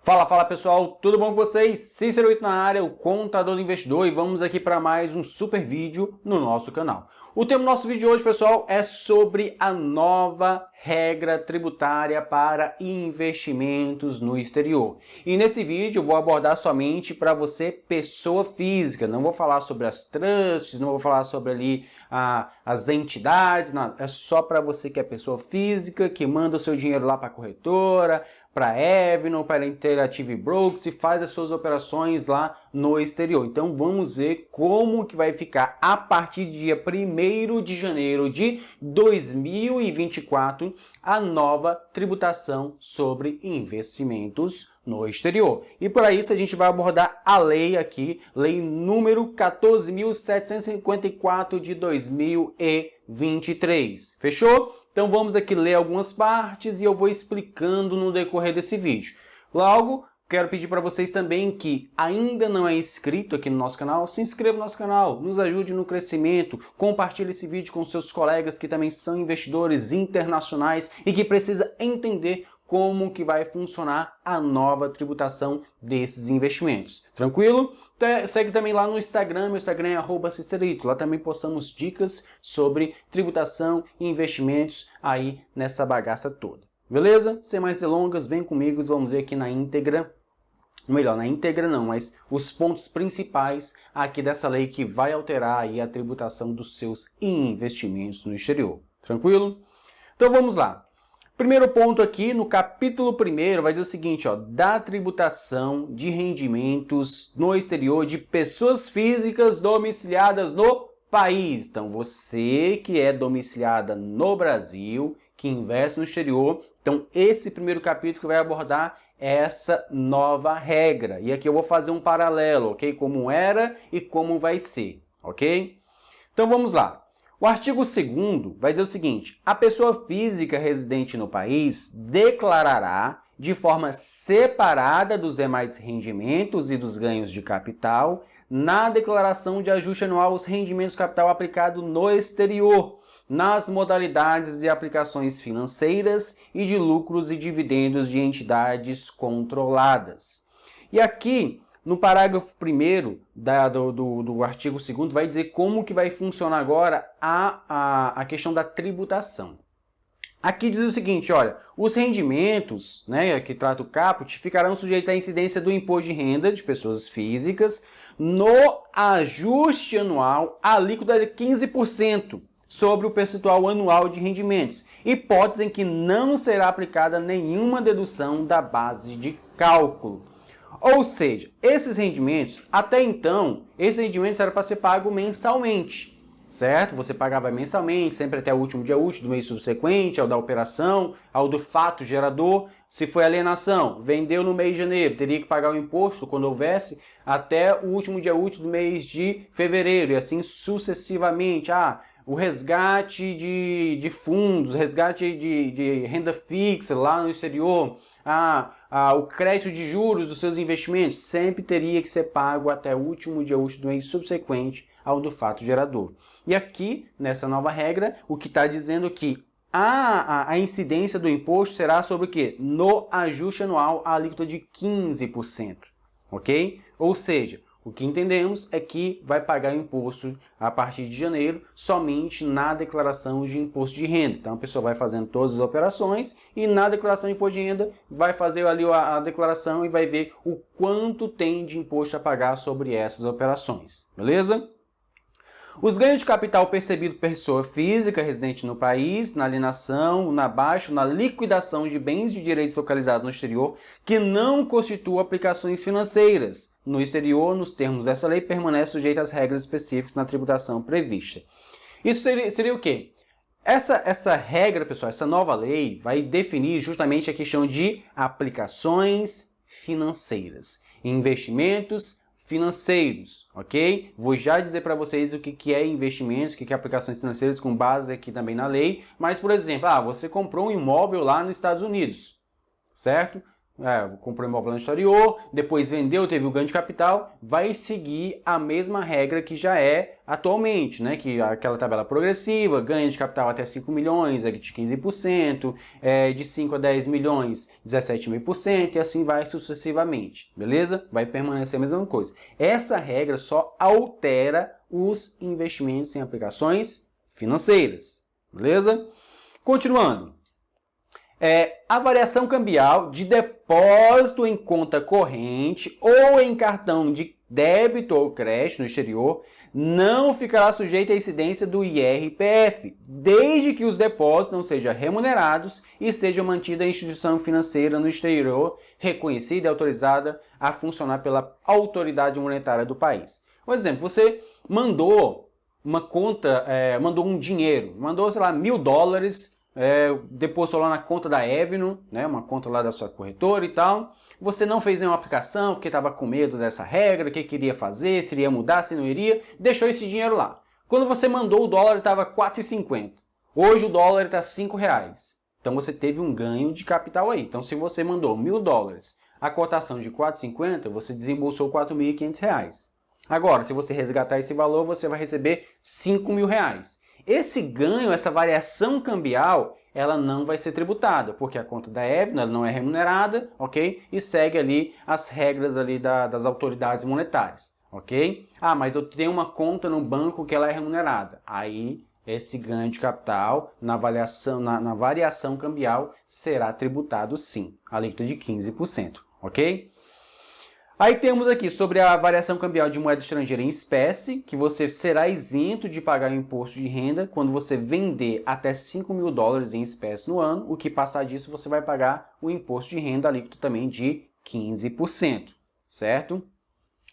Fala pessoal, tudo bom com vocês? Cícero Ito na área, o contador do investidor, e vamos aqui para mais um super vídeo no nosso canal. O tema do nosso vídeo de hoje, pessoal, é sobre a nova regra tributária para investimentos no exterior. E nesse vídeo eu vou abordar somente para você, pessoa física. Não vou falar sobre as trusts, não vou falar sobre ali as entidades, não. É só para você que é pessoa física, que manda o seu dinheiro lá para a corretora, para a Evno, para a Interactive Brokers e faz as suas operações lá no exterior. Então vamos ver como que vai ficar a partir do dia 1º de janeiro de 2024 a nova tributação sobre investimentos no exterior. E para isso a gente vai abordar a lei aqui, lei número 14.754 de 2023. Fechou? Então vamos aqui ler algumas partes e eu vou explicando no decorrer desse vídeo. Logo, quero pedir para vocês também que ainda não é inscrito aqui no nosso canal, se inscreva no nosso canal, nos ajude no crescimento, compartilhe esse vídeo com seus colegas que também são investidores internacionais e que precisam entender como que vai funcionar a nova tributação desses investimentos. Tranquilo? Segue também lá no Instagram, meu Instagram é @cicerito. Lá também postamos dicas sobre tributação e investimentos aí nessa bagaça toda. Beleza? Sem mais delongas, vem comigo e vamos ver aqui na íntegra. Melhor, na íntegra não, mas os pontos principais aqui dessa lei que vai alterar aí a tributação dos seus investimentos no exterior. Tranquilo? Então vamos lá. Primeiro ponto aqui, no capítulo 1º, vai dizer o seguinte, ó, da tributação de rendimentos no exterior de pessoas físicas domiciliadas no país. Então, você que é domiciliada no Brasil, que investe no exterior, então esse primeiro capítulo que vai abordar essa nova regra. E aqui eu vou fazer um paralelo, ok? Como era e como vai ser, ok? Então, vamos lá. O artigo 2º vai dizer o seguinte: a pessoa física residente no país declarará de forma separada dos demais rendimentos e dos ganhos de capital na declaração de ajuste anual os rendimentos de capital aplicado no exterior, nas modalidades de aplicações financeiras e de lucros e dividendos de entidades controladas. E aqui, no parágrafo 1º do artigo 2º, vai dizer como que vai funcionar agora a questão da tributação. Aqui diz o seguinte, olha, os rendimentos, né, que trata o caput, ficarão sujeitos à incidência do imposto de renda de pessoas físicas no ajuste anual alíquota de 15% sobre o percentual anual de rendimentos, hipótese em que não será aplicada nenhuma dedução da base de cálculo. Ou seja, esses rendimentos, até então, esses rendimentos eram para ser pago mensalmente, certo? Você pagava mensalmente, sempre até o último dia útil do mês subsequente, ao da operação, ao do fato gerador. Se foi alienação, vendeu no mês de janeiro, teria que pagar o imposto quando houvesse até o último dia útil do mês de fevereiro, e assim sucessivamente. O resgate de fundos, resgate de renda fixa lá no exterior, o crédito de juros dos seus investimentos sempre teria que ser pago até o último dia útil do mês subsequente ao do fato gerador. E aqui, nessa nova regra, o que está dizendo que a incidência do imposto será sobre o quê? No ajuste anual a alíquota de 15%, ok? Ou seja, o que entendemos é que vai pagar imposto a partir de janeiro somente na declaração de imposto de renda. Então a pessoa vai fazendo todas as operações e na declaração de imposto de renda vai fazer ali a declaração e vai ver o quanto tem de imposto a pagar sobre essas operações. Beleza? Os ganhos de capital percebido por pessoa física residente no país, na alienação, na baixa, na liquidação de bens de direitos localizados no exterior, que não constituam aplicações financeiras no exterior, nos termos dessa lei, permanece sujeito às regras específicas na tributação prevista. Isso seria o quê? Essa regra, pessoal, essa nova lei vai definir justamente a questão de aplicações financeiras, investimentos financeiros, ok? Vou já dizer para vocês o que é investimentos, o que é aplicações financeiras com base aqui também na lei, mas, por exemplo, você comprou um imóvel lá nos Estados Unidos, certo? comprou imóvel no exterior, depois vendeu, teve o ganho de capital, vai seguir a mesma regra que já é atualmente, né? Que aquela tabela progressiva, ganho de capital até 5 milhões, é de 15%, de 5 a 10 milhões, 17,5%, e assim vai sucessivamente, beleza? Vai permanecer a mesma coisa. Essa regra só altera os investimentos em aplicações financeiras, beleza? Continuando. A variação cambial de depósito em conta corrente ou em cartão de débito ou crédito no exterior não ficará sujeita à incidência do IRPF, desde que os depósitos não sejam remunerados e seja mantida a instituição financeira no exterior reconhecida e autorizada a funcionar pela autoridade monetária do país. Por exemplo, você mandou uma conta, mandou um dinheiro, mandou, sei lá, $1.000, depositou lá na conta da Avenue, né, uma conta lá da sua corretora e tal. Você não fez nenhuma aplicação porque estava com medo dessa regra, o que queria fazer, se iria mudar, se não iria, deixou esse dinheiro lá. Quando você mandou, o dólar estava 4,50. Hoje o dólar está R$5. Então você teve um ganho de capital aí. Então se você mandou $1.000, a cotação de 4,50, você desembolsou R$4.500. Agora, se você resgatar esse valor, você vai receber R$5.000. Esse ganho, essa variação cambial, ela não vai ser tributada, porque a conta da Avenue não é remunerada, ok? E segue ali as regras ali das autoridades monetárias, ok? Ah, mas eu tenho uma conta no banco que ela é remunerada. Aí, esse ganho de capital na variação cambial será tributado sim, alíquota de 15%, ok? Aí temos aqui sobre a variação cambial de moeda estrangeira em espécie, que você será isento de pagar o imposto de renda quando você vender até $5.000 em espécie no ano. O que passar disso, você vai pagar o imposto de renda alíquota também de 15%, certo?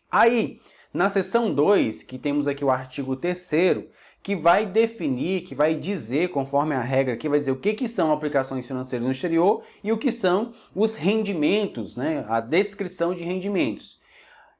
Aí, na seção 2, que temos aqui o artigo 3º, que vai definir, que vai dizer, conforme a regra aqui, vai dizer o que são aplicações financeiras no exterior e o que são os rendimentos, né? A descrição de rendimentos.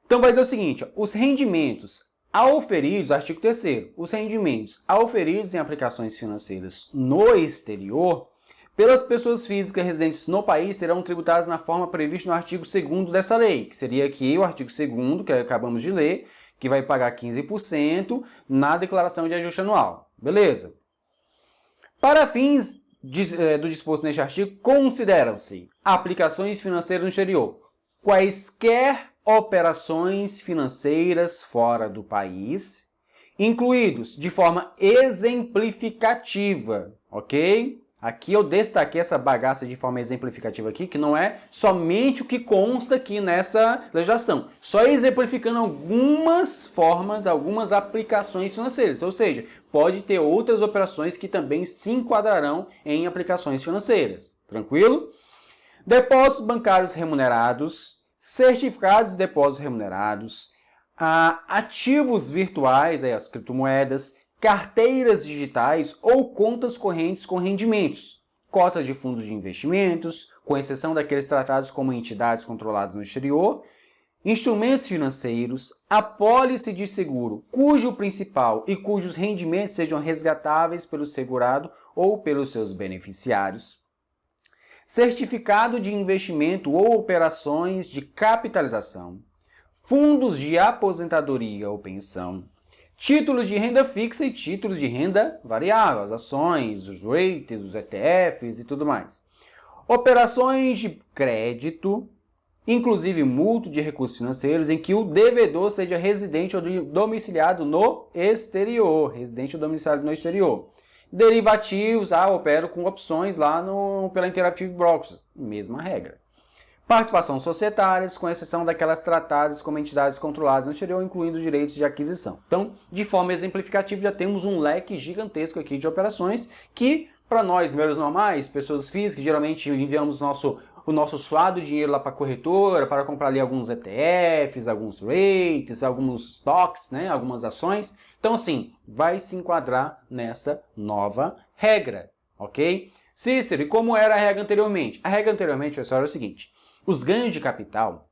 Então vai dizer o seguinte, ó, os rendimentos auferidos, artigo 3º, os rendimentos auferidos em aplicações financeiras no exterior, pelas pessoas físicas residentes no país, serão tributados na forma prevista no artigo 2º dessa lei, que seria aqui o artigo 2º, que acabamos de ler, que vai pagar 15% na declaração de ajuste anual. Beleza? Para fins do disposto neste artigo, consideram-se aplicações financeiras no exterior, quaisquer operações financeiras fora do país, incluídos de forma exemplificativa, ok? Aqui eu destaquei essa bagaça de forma exemplificativa aqui, que não é somente o que consta aqui nessa legislação, só exemplificando algumas formas, algumas aplicações financeiras, ou seja, pode ter outras operações que também se enquadrarão em aplicações financeiras, tranquilo? Depósitos bancários remunerados, certificados de depósitos remunerados, ativos virtuais, as criptomoedas, carteiras digitais ou contas correntes com rendimentos, cotas de fundos de investimentos, com exceção daqueles tratados como entidades controladas no exterior, instrumentos financeiros, apólice de seguro, cujo principal e cujos rendimentos sejam resgatáveis pelo segurado ou pelos seus beneficiários, certificado de investimento ou operações de capitalização, fundos de aposentadoria ou pensão, títulos de renda fixa e títulos de renda variável, as ações, os REITs, os ETFs e tudo mais. Operações de crédito, inclusive mútuo de recursos financeiros, em que o devedor seja residente ou domiciliado no exterior. Derivativos, opero com opções lá pela Interactive Brokers, mesma regra. Participação societárias, com exceção daquelas tratadas como entidades controladas no exterior, incluindo direitos de aquisição. Então, de forma exemplificativa, já temos um leque gigantesco aqui de operações que, para nós, meros normais, pessoas físicas, geralmente enviamos o nosso suado dinheiro lá para a corretora, para comprar ali alguns ETFs, alguns REITs, alguns stocks, né, algumas ações. Então, assim, vai se enquadrar nessa nova regra, ok? Cícero, e como era a regra anteriormente? A regra anteriormente, pessoal, era o seguinte: os ganhos de capital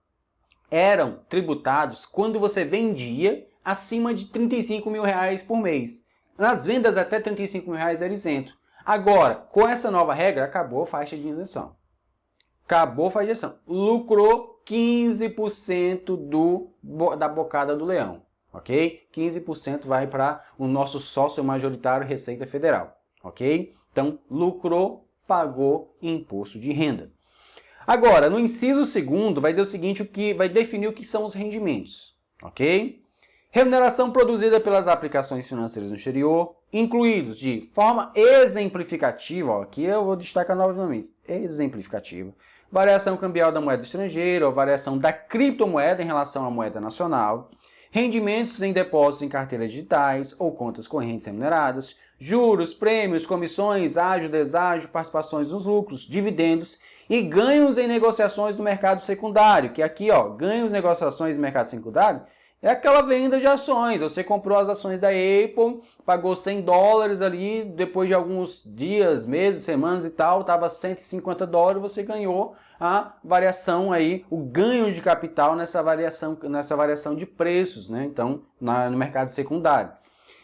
eram tributados quando você vendia acima de R$35.000 por mês. Nas vendas até R$35.000 era isento. Agora, com essa nova regra, acabou a faixa de isenção. acabou, faz gestão. Lucrou 15% da bocada do leão, ok? 15% vai para o nosso sócio majoritário Receita Federal, ok? Então, lucrou, pagou imposto de renda. Agora, no inciso 2º, vai dizer o seguinte, o que vai definir o que são os rendimentos, ok? Remuneração produzida pelas aplicações financeiras no exterior, incluídos de forma exemplificativa, ó, aqui eu vou destacar novamente, exemplificativa, variação cambial da moeda estrangeira ou variação da criptomoeda em relação à moeda nacional, rendimentos em depósitos em carteiras digitais ou contas correntes remuneradas, juros, prêmios, comissões, ágio, deságio, participações nos lucros, dividendos e ganhos em negociações do mercado secundário, que aqui, ó, ganhos em negociações do mercado secundário é aquela venda de ações. Você comprou as ações da Apple, pagou $100 ali, depois de alguns dias, meses, semanas e tal, estava $150, você ganhou a variação aí, o ganho de capital nessa variação de preços, né? Então, no mercado secundário.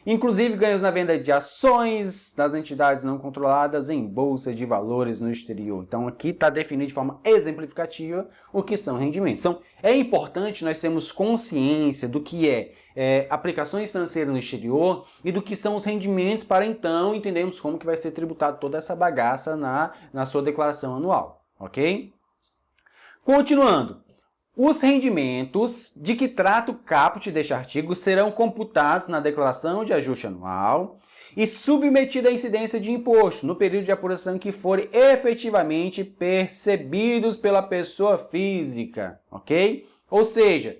Inclusive ganhos na venda de ações das entidades não controladas em bolsa de valores no exterior. Então aqui está definido de forma exemplificativa o que são rendimentos. Então é importante nós termos consciência do que é aplicações financeiras no exterior e do que são os rendimentos para então entendermos como que vai ser tributado toda essa bagaça na sua declaração anual, ok? Continuando. Os rendimentos de que trata o caput deste artigo serão computados na declaração de ajuste anual e submetidos à incidência de imposto no período de apuração que forem efetivamente percebidos pela pessoa física, ok? Ou seja,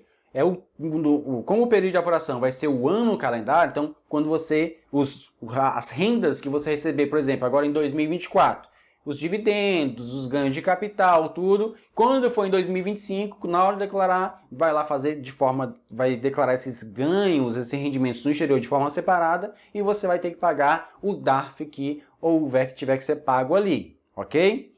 como o período de apuração vai ser o ano calendário, então quando as rendas que você receber, por exemplo, agora em 2024, os dividendos, os ganhos de capital, tudo. Quando for em 2025, na hora de declarar, vai lá vai declarar esses ganhos, esses rendimentos no exterior de forma separada e você vai ter que pagar o DARF que houver que tiver que ser pago ali, ok?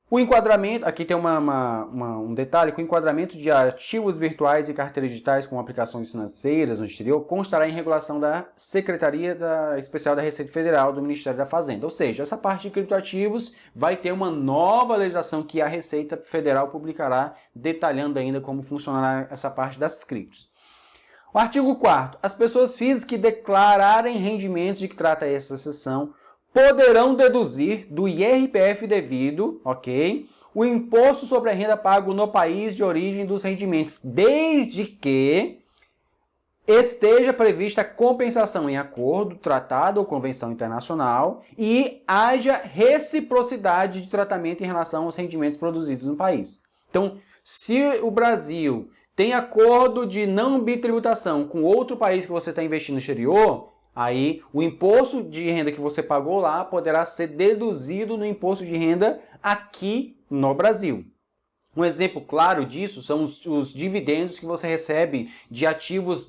O enquadramento, aqui tem um detalhe, que o enquadramento de ativos virtuais e carteiras digitais com aplicações financeiras no exterior constará em regulação da Secretaria Especial da Receita Federal do Ministério da Fazenda. Ou seja, essa parte de criptoativos vai ter uma nova legislação que a Receita Federal publicará, detalhando ainda como funcionará essa parte das criptos. O artigo 4º. As pessoas físicas que declararem rendimentos de que trata essa seção poderão deduzir do IRPF devido, ok, o imposto sobre a renda pago no país de origem dos rendimentos, desde que esteja prevista compensação em acordo, tratado ou convenção internacional e haja reciprocidade de tratamento em relação aos rendimentos produzidos no país. Então, se o Brasil tem acordo de não bitributação com outro país que você está investindo no exterior, aí o imposto de renda que você pagou lá poderá ser deduzido no imposto de renda aqui no Brasil. Um exemplo claro disso são os dividendos que você recebe de ativos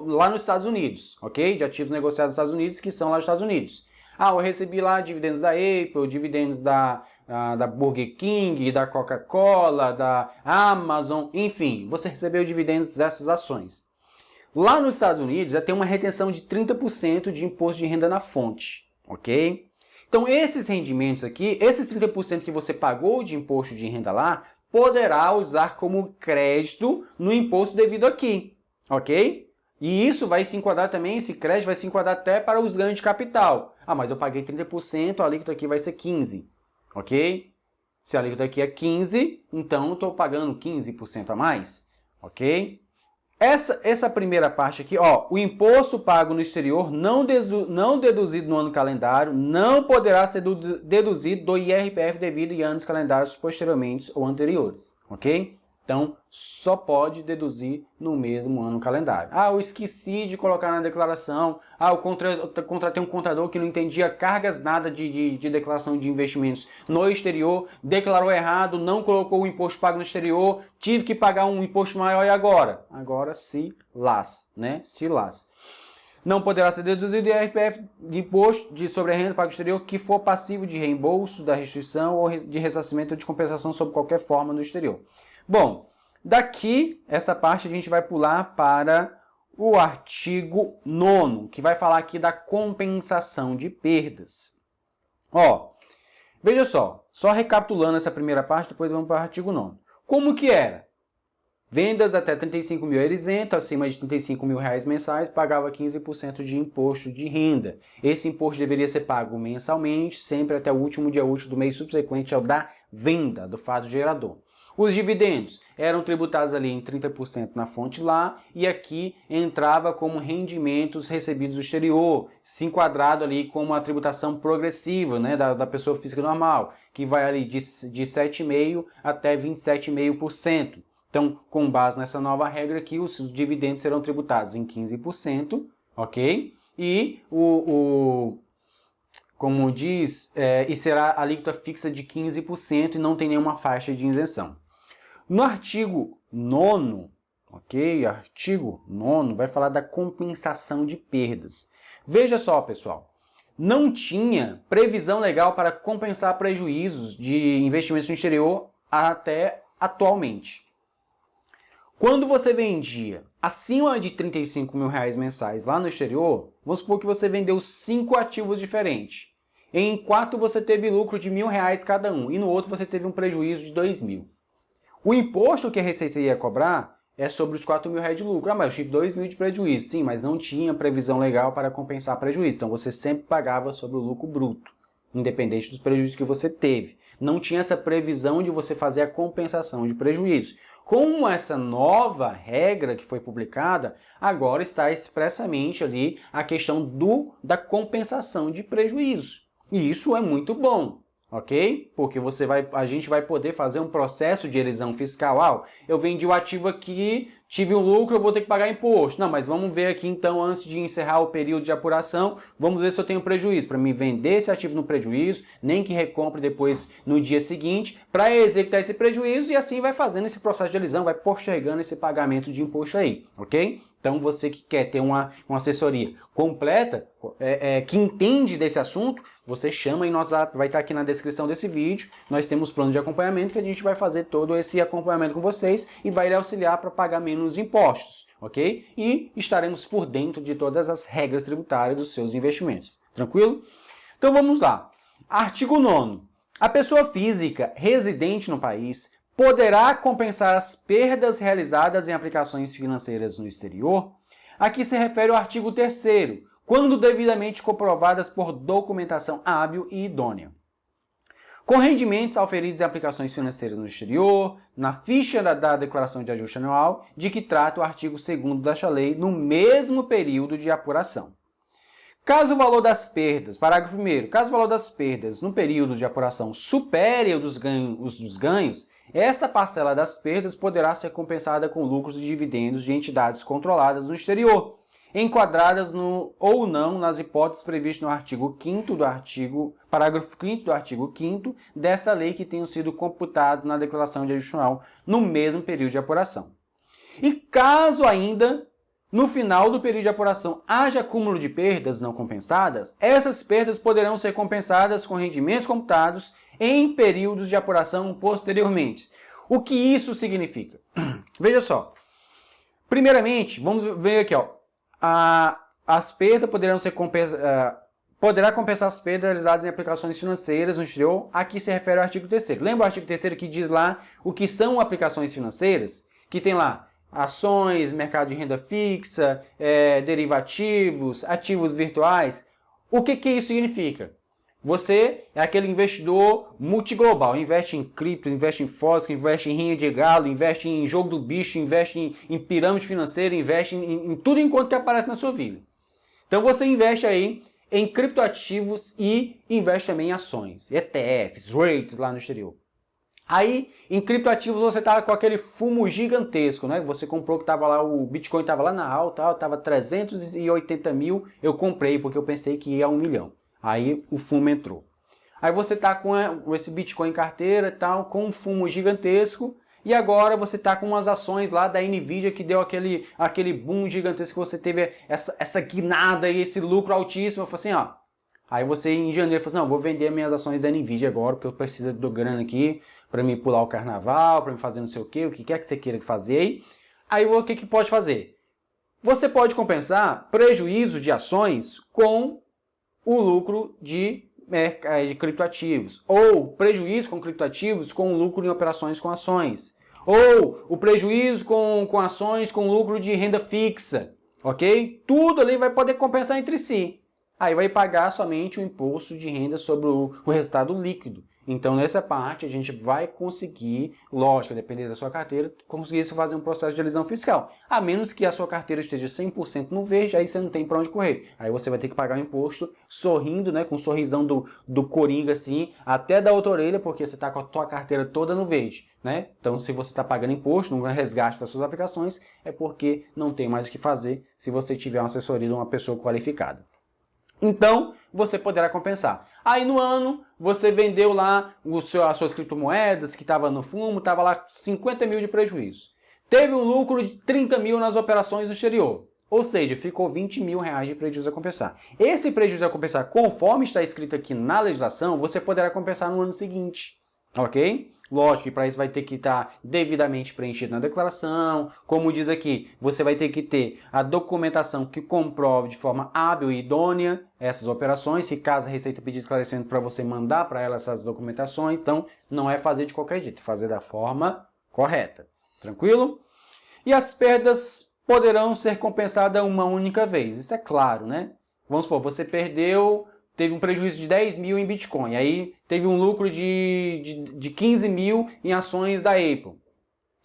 lá nos Estados Unidos, ok? De ativos negociados nos Estados Unidos que são lá nos Estados Unidos. Ah, eu recebi lá dividendos da Apple, dividendos da Burger King, da Coca-Cola, da Amazon, enfim, você recebeu dividendos dessas ações. Lá nos Estados Unidos já tem uma retenção de 30% de imposto de renda na fonte, ok? Então esses rendimentos aqui, esses 30% que você pagou de imposto de renda lá, poderá usar como crédito no imposto devido aqui, ok? E isso vai se enquadrar também, esse crédito vai se enquadrar até para os ganhos de capital. Ah, mas eu paguei 30%, a alíquota aqui vai ser 15%, ok? Se a alíquota aqui é 15%, então eu estou pagando 15% a mais, ok? Essa primeira parte aqui, ó, o imposto pago no exterior não deduzido no ano calendário não poderá ser deduzido do IRPF devido em anos calendários posteriormente ou anteriores, ok? Então, só pode deduzir no mesmo ano calendário. Ah, eu esqueci de colocar na declaração. Ah, eu contratei um contador que não entendia cargas nada de declaração de investimentos no exterior, declarou errado, não colocou o imposto pago no exterior, tive que pagar um imposto maior e agora? Agora se lasca, né? Se lasca. Não poderá ser deduzido o IRPF de imposto sobre a renda pago no exterior que for passivo de reembolso da restituição ou de ressarcimento ou de compensação sob qualquer forma no exterior. Bom, daqui, essa parte a gente vai pular para o artigo 9º, que vai falar aqui da compensação de perdas. Ó, veja só, só recapitulando essa primeira parte, depois vamos para o artigo 9º. Como que era? Vendas até 35 mil era isento, acima de 35 mil reais mensais, pagava 15% de imposto de renda. Esse imposto deveria ser pago mensalmente, sempre até o último dia útil do mês subsequente ao da venda, do fato gerador. Os dividendos eram tributados ali em 30% na fonte lá, e aqui entrava como rendimentos recebidos do exterior, se enquadrado ali como a tributação progressiva, né, da pessoa física normal, que vai ali de 7,5% até 27,5%. Então, com base nessa nova regra aqui, os dividendos serão tributados em 15%, ok? E como diz, e será a alíquota fixa de 15% e não tem nenhuma faixa de isenção. No artigo 9º, ok? Artigo 9º vai falar da compensação de perdas. Veja só, pessoal, não tinha previsão legal para compensar prejuízos de investimentos no exterior até atualmente. Quando você vendia acima de 35 mil reais mensais lá no exterior, vamos supor que você vendeu 5 ativos diferentes. Em 4 você teve lucro de R$1.000 cada um e no outro você teve um prejuízo de R$2.000. O imposto que a Receita ia cobrar é sobre os R$4.000 de lucro. Ah, mas eu tive R$2.000 de prejuízo. Sim, mas não tinha previsão legal para compensar prejuízo. Então você sempre pagava sobre o lucro bruto, independente dos prejuízos que você teve. Não tinha essa previsão de você fazer a compensação de prejuízo. Com essa nova regra que foi publicada, agora está expressamente ali a questão da compensação de prejuízo. E isso é muito bom, ok? Porque a gente vai poder fazer um processo de elisão fiscal. Eu vendi o ativo aqui, tive um lucro, eu vou ter que pagar imposto. Não, mas vamos ver aqui então, antes de encerrar o período de apuração, vamos ver se eu tenho prejuízo. Para me vender esse ativo no prejuízo, nem que recompre depois no dia seguinte, para executar esse prejuízo e assim vai fazendo esse processo de elisão, vai postergando esse pagamento de imposto aí, ok? Então você que quer ter uma assessoria completa, que entende desse assunto, você chama em nosso WhatsApp, vai estar aqui na descrição desse vídeo. Nós temos plano de acompanhamento que a gente vai fazer todo esse acompanhamento com vocês e vai lhe auxiliar para pagar menos impostos, ok? E estaremos por dentro de todas as regras tributárias dos seus investimentos, tranquilo? Então vamos lá. Artigo 9º. A pessoa física residente no país poderá compensar as perdas realizadas em aplicações financeiras no exterior. Aqui se refere ao artigo 3º, quando devidamente comprovadas por documentação hábil e idônea. Com rendimentos auferidos em aplicações financeiras no exterior, na ficha da declaração de ajuste anual, de que trata o artigo 2º desta lei, no mesmo período de apuração. Caso o valor das perdas, parágrafo 1º, caso o valor das perdas no período de apuração supere os dos ganhos, esta parcela das perdas poderá ser compensada com lucros e dividendos de entidades controladas no exterior, enquadradas ou não nas hipóteses previstas no artigo 5º parágrafo 5º do artigo 5º dessa lei que tenham sido computados na declaração de ajuste anual no mesmo período de apuração. E caso ainda, no final do período de apuração, haja acúmulo de perdas não compensadas, essas perdas poderão ser compensadas com rendimentos computados em períodos de apuração posteriormente. O que isso significa? Veja só. Primeiramente, vamos ver aqui, as perdas poderão ser poderá compensar as perdas realizadas em aplicações financeiras no exterior. Aqui se refere ao artigo 3º. Lembra o artigo 3º que diz lá o que são aplicações financeiras? Que tem lá ações, mercado de renda fixa, derivativos, ativos virtuais. O que isso significa? Você é aquele investidor multiglobal, investe em cripto, investe em forex, investe em rinha de galo, investe em jogo do bicho, investe em pirâmide financeira, investe em tudo enquanto que aparece na sua vida. Então você investe aí em criptoativos e investe também em ações, ETFs, rates lá no exterior. Aí, em criptoativos você estava com aquele fumo gigantesco, né? Você comprou que estava lá, o Bitcoin estava lá na alta, estava 380 mil, eu comprei porque eu pensei que ia a 1 milhão. Aí o fumo entrou. Aí você está com esse Bitcoin em carteira e tal, com um fumo gigantesco, e agora você está com umas ações lá da Nvidia que deu aquele boom gigantesco, que você teve essa guinada e esse lucro altíssimo. Eu falei assim, Aí você em janeiro falou assim, não, vou vender minhas ações da Nvidia agora, porque eu preciso de grana aqui para me pular o carnaval, para me fazer não sei o que quer que você queira fazer. Aí o que pode fazer? Você pode compensar prejuízo de ações com o lucro de de criptoativos, ou prejuízo com criptoativos com lucro em operações com ações, ou o prejuízo com ações com lucro de renda fixa, ok? Tudo ali vai poder compensar entre si. Aí vai pagar somente o imposto de renda sobre o resultado líquido. Então, nessa parte, a gente vai conseguir, lógico, dependendo da sua carteira, conseguir fazer um processo de elisão fiscal. A menos que a sua carteira esteja 100% no verde, aí você não tem para onde correr. Aí você vai ter que pagar o imposto sorrindo, né, com um sorrisão do coringa assim, até da outra orelha, porque você está com a tua carteira toda no verde, né? Então, se você está pagando imposto no resgate das suas aplicações, é porque não tem mais o que fazer se você tiver uma assessoria de uma pessoa qualificada. Então, você poderá compensar. Aí no ano, você vendeu lá as suas criptomoedas, que estava no fumo, estava lá 50 mil de prejuízo. Teve um lucro de 30 mil nas operações no exterior. Ou seja, ficou 20 mil reais de prejuízo a compensar. Esse prejuízo a compensar, conforme está escrito aqui na legislação, você poderá compensar no ano seguinte. Ok? Lógico que para isso vai ter que estar devidamente preenchido na declaração. Como diz aqui, você vai ter que ter a documentação que comprove de forma hábil e idônea essas operações. Se caso a Receita pedir esclarecimento para você mandar para ela essas documentações, então não é fazer de qualquer jeito, é fazer da forma correta. Tranquilo? E as perdas poderão ser compensadas uma única vez. Isso é claro, né? Vamos supor, você teve um prejuízo de 10 mil em Bitcoin, aí teve um lucro de 15 mil em ações da Apple.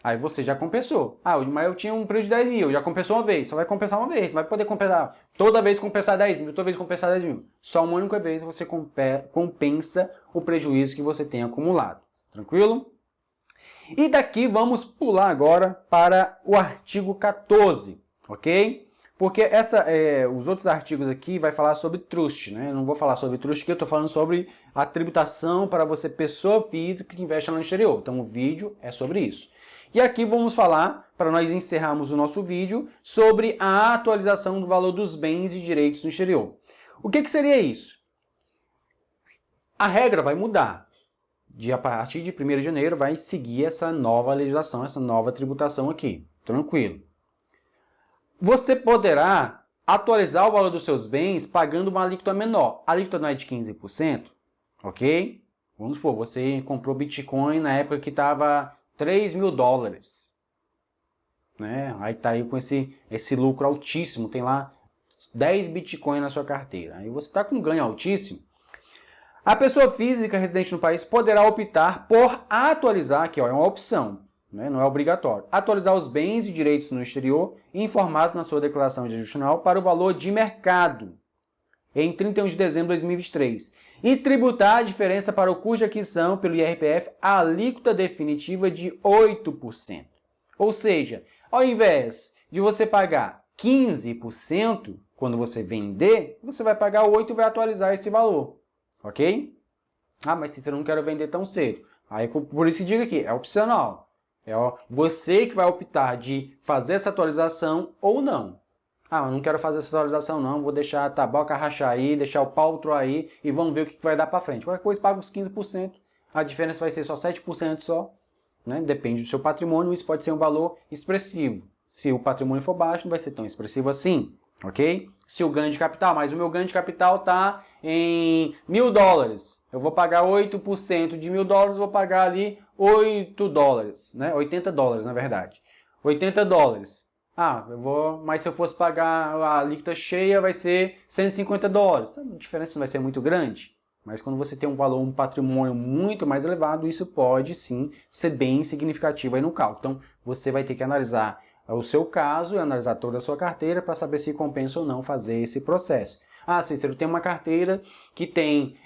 Aí você já compensou. Ah, mas eu tinha um prejuízo de 10 mil, já compensou uma vez, só vai compensar uma vez, não vai poder compensar toda vez compensar 10 mil, toda vez compensar 10 mil. Só uma única vez você compensa o prejuízo que você tem acumulado. Tranquilo? E daqui vamos pular agora para o artigo 14, ok? Porque os outros artigos aqui vai falar sobre trust, né? Eu não vou falar sobre trust aqui, eu estou falando sobre a tributação para você, pessoa física que investe no exterior. Então o vídeo é sobre isso. E aqui vamos falar, para nós encerrarmos o nosso vídeo, sobre a atualização do valor dos bens e direitos no exterior. O que seria isso? A regra vai mudar. A partir de 1º de janeiro vai seguir essa nova legislação, essa nova tributação aqui. Tranquilo. Você poderá atualizar o valor dos seus bens pagando uma alíquota menor. A alíquota não é de 15%, ok? Vamos supor, você comprou Bitcoin na época que estava 3 mil dólares. Né? Aí está aí com esse lucro altíssimo, tem lá 10 Bitcoin na sua carteira. Aí você está com um ganho altíssimo. A pessoa física residente no país poderá optar por atualizar, aqui ó, é uma opção. Não é obrigatório. Atualizar os bens e direitos no exterior informado na sua declaração de ajuste anual para o valor de mercado em 31 de dezembro de 2023 e tributar a diferença para o custo de aquisição pelo IRPF a alíquota definitiva de 8%. Ou seja, ao invés de você pagar 15% quando você vender, você vai pagar 8% e vai atualizar esse valor. Ok? Ah, mas se eu não quero vender tão cedo. Aí, por isso que digo aqui, é opcional. É você que vai optar de fazer essa atualização ou não. Ah, mas não quero fazer essa atualização não, vou deixar a taboca rachar aí, deixar o pau aí e vamos ver o que vai dar para frente. Qualquer coisa paga os 15%, a diferença vai ser só 7% só, né? Depende do seu patrimônio, isso pode ser um valor expressivo. Se o patrimônio for baixo, não vai ser tão expressivo assim, ok? Se o ganho de capital, mas o meu ganho de capital está em 1.000 dólares, eu vou pagar 8% de 1.000 dólares, vou pagar ali 8 dólares, né? 80 dólares na verdade. 80 dólares. Ah, mas se eu fosse pagar a alíquota cheia vai ser 150 dólares. A diferença não vai ser muito grande. Mas quando você tem um patrimônio muito mais elevado, isso pode sim ser bem significativo aí no cálculo. Então você vai ter que analisar o seu caso e analisar toda a sua carteira para saber se compensa ou não fazer esse processo. Ah, Cícero, tem uma carteira que tem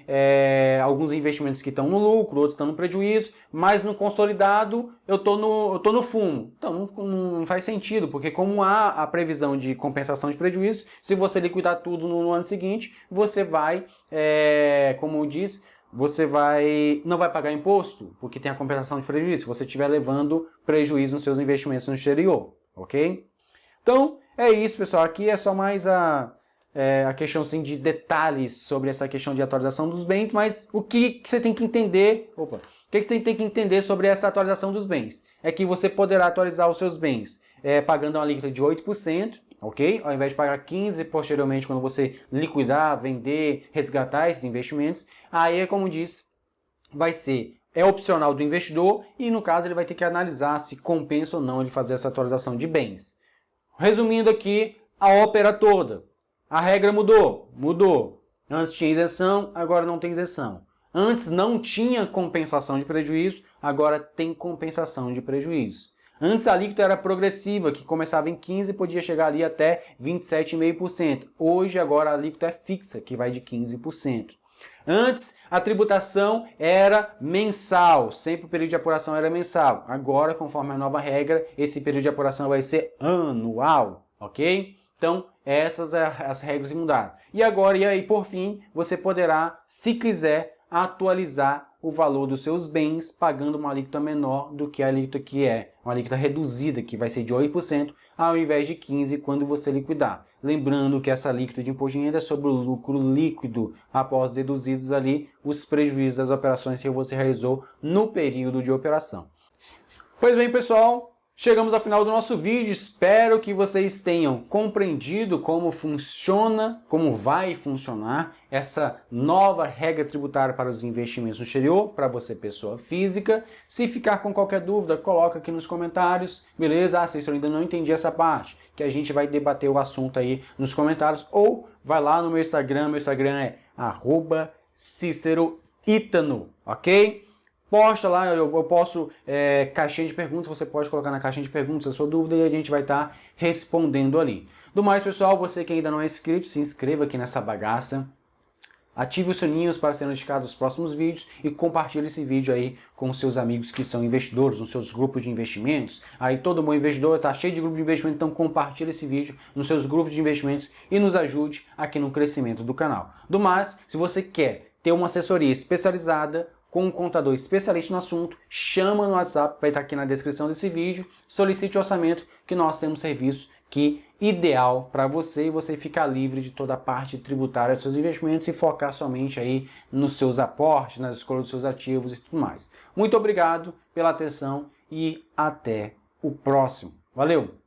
alguns investimentos que estão no lucro, outros estão no prejuízo, mas no consolidado eu tô no fumo. Então não faz sentido, porque como há a previsão de compensação de prejuízo, se você liquidar tudo no ano seguinte, você vai, como diz, não vai pagar imposto, porque tem a compensação de prejuízo, se você estiver levando prejuízo nos seus investimentos no exterior, ok? Então, é isso, pessoal. Aqui é só mais a questão assim, de detalhes sobre essa questão de atualização dos bens, mas o que você tem que entender... o que você tem que entender sobre essa atualização dos bens? É que você poderá atualizar os seus bens pagando uma alíquota de 8%, ok? Ao invés de pagar 15 posteriormente quando você liquidar, vender, resgatar esses investimentos, aí é como disse, é opcional do investidor e no caso ele vai ter que analisar se compensa ou não ele fazer essa atualização de bens. Resumindo aqui a ópera toda, a regra mudou? Mudou. Antes tinha isenção, agora não tem isenção. Antes não tinha compensação de prejuízo, agora tem compensação de prejuízo. Antes a alíquota era progressiva, que começava em 15% e podia chegar ali até 27,5%. Hoje agora a alíquota é fixa, que vai de 15%. Antes a tributação era mensal, sempre o período de apuração era mensal. Agora, conforme a nova regra, esse período de apuração vai ser anual, ok? Então, essas as regras mudaram. E agora, por fim, você poderá, se quiser, atualizar o valor dos seus bens pagando uma alíquota menor do que a alíquota que é uma alíquota reduzida, que vai ser de 8% ao invés de 15% quando você liquidar. Lembrando que essa alíquota de imposto de renda é sobre o lucro líquido, após deduzidos ali os prejuízos das operações que você realizou no período de operação. Pois bem, pessoal, chegamos ao final do nosso vídeo. Espero que vocês tenham compreendido como funciona, como vai funcionar essa nova regra tributária para os investimentos no exterior, para você, pessoa física. Se ficar com qualquer dúvida, coloca aqui nos comentários, beleza? Se eu ainda não entendi essa parte, que a gente vai debater o assunto aí nos comentários, ou vai lá no meu Instagram é @CíceroItano, ok? Posta lá, eu posso, caixinha de perguntas, você pode colocar na caixinha de perguntas a sua dúvida e a gente vai estar respondendo ali. Do mais, pessoal, você que ainda não é inscrito, se inscreva aqui nessa bagaça, ative os sininhos para ser notificado dos próximos vídeos e compartilhe esse vídeo aí com seus amigos que são investidores, nos seus grupos de investimentos. Aí todo bom investidor está cheio de grupo de investimento, então compartilhe esse vídeo nos seus grupos de investimentos e nos ajude aqui no crescimento do canal. Do mais, se você quer ter uma assessoria especializada, com um contador especialista no assunto, chama no WhatsApp, vai estar aqui na descrição desse vídeo, solicite o orçamento que nós temos serviço que ideal para você e você ficar livre de toda a parte tributária dos seus investimentos e focar somente aí nos seus aportes, nas escolhas dos seus ativos e tudo mais. Muito obrigado pela atenção e até o próximo. Valeu!